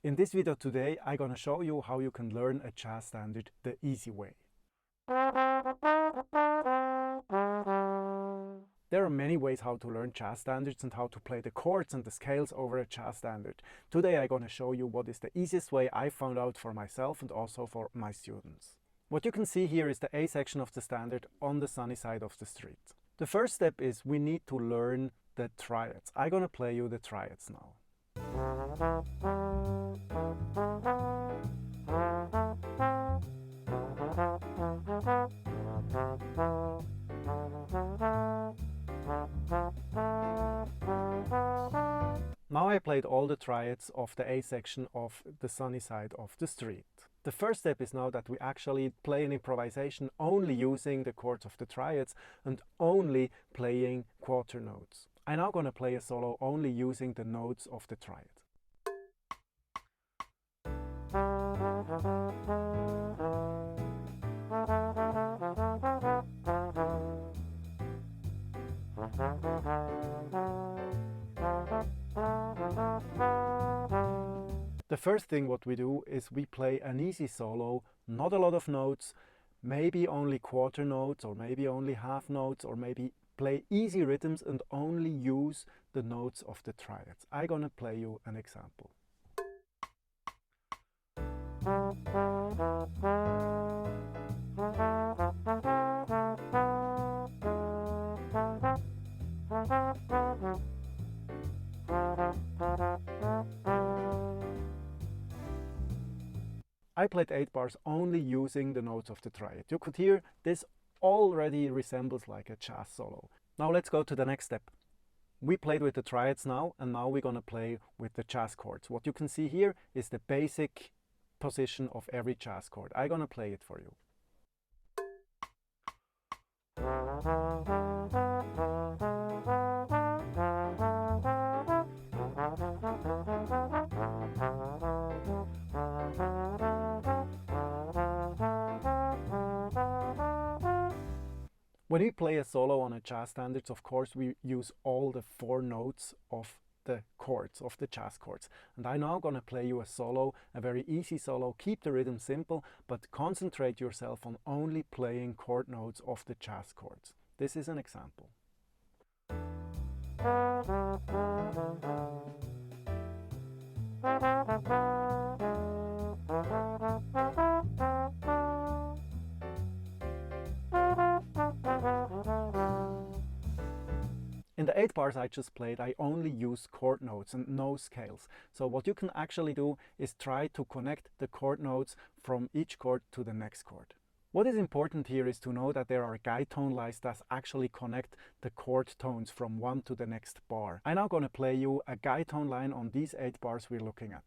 In this video today, I'm gonna show you how you can learn a jazz standard the easy way. There are many ways how to learn jazz standards and how to play the chords and the scales over a jazz standard. Today I'm gonna show you what is the easiest way I found out for myself and also for my students. What you can see here is the A section of the standard on the sunny side of the street. The first step is we need to learn the triads. I'm gonna play you the triads now. Now I played all the triads of the A section of the sunny side of the street. The first step is now that we actually play an improvisation only using the chords of the triads and only playing quarter notes. I'm now going to play a solo only using the notes of the triad. The first thing what we do is we play an easy solo, not a lot of notes, maybe only quarter notes or maybe only half notes, or maybe play easy rhythms and only use the notes of the triads. I'm gonna play you an example. I played 8 bars only using the notes of the triad. You could hear this already resembles like a jazz solo. Now let's go to the next step. We played with the triads now, and now we're gonna play with the jazz chords. What you can see here is the basic position of every jazz chord. I'm gonna play it for you. When we play a solo on a jazz standards, of course, we use all the 4 notes of the chords, of the jazz chords. And I'm now going to play you a solo, a very easy solo. Keep the rhythm simple, but concentrate yourself on only playing chord notes of the jazz chords. This is an example. In the 8 bars I just played, I only used chord notes and no scales. So what you can actually do is try to connect the chord notes from each chord to the next chord. What is important here is to know that there are guide tone lines that actually connect the chord tones from one to the next bar. I'm now going to play you a guide tone line on these 8 bars we're looking at.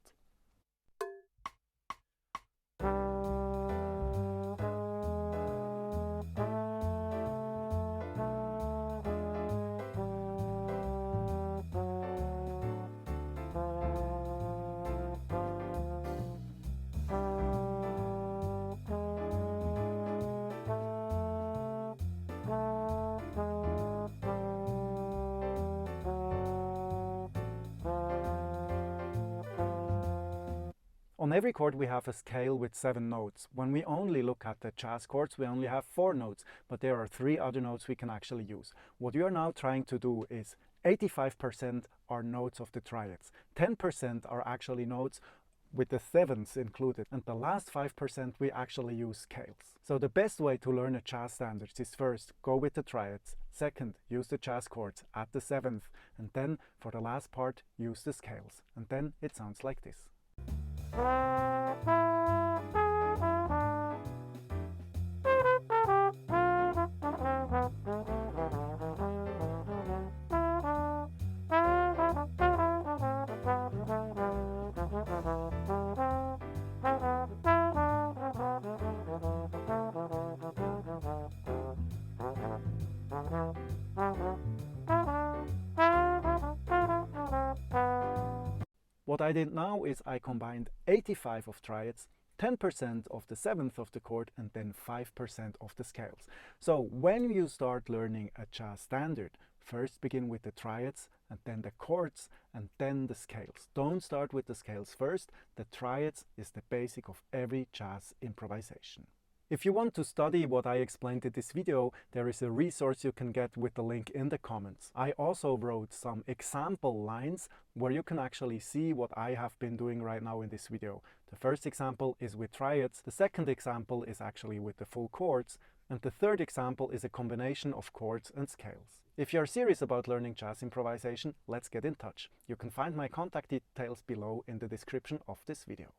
On every chord we have a scale with 7 notes. When we only look at the jazz chords, we only have 4 notes, but there are 3 other notes we can actually use. What you are now trying to do is 85% are notes of the triads, 10% are actually notes with the 7ths included, and the last 5% we actually use scales. So the best way to learn a jazz standards is first go with the triads, second use the jazz chords at the 7th, and then for the last part use the scales, and then it sounds like this. What I did now is I combined 85 of triads, 10% of the 7th of the chord, and then 5% of the scales. So when you start learning a jazz standard, First begin with the triads, and then the chords, and then the scales. Don't start with the scales first. The triads is the basic of every jazz improvisation. If you want to study what I explained in this video, there is a resource you can get with the link in the comments. I also wrote some example lines where you can actually see what I have been doing right now in this video. The first example is with triads, the second example is actually with the full chords, and the third example is a combination of chords and scales. If you are serious about learning jazz improvisation, let's get in touch. You can find my contact details below in the description of this video.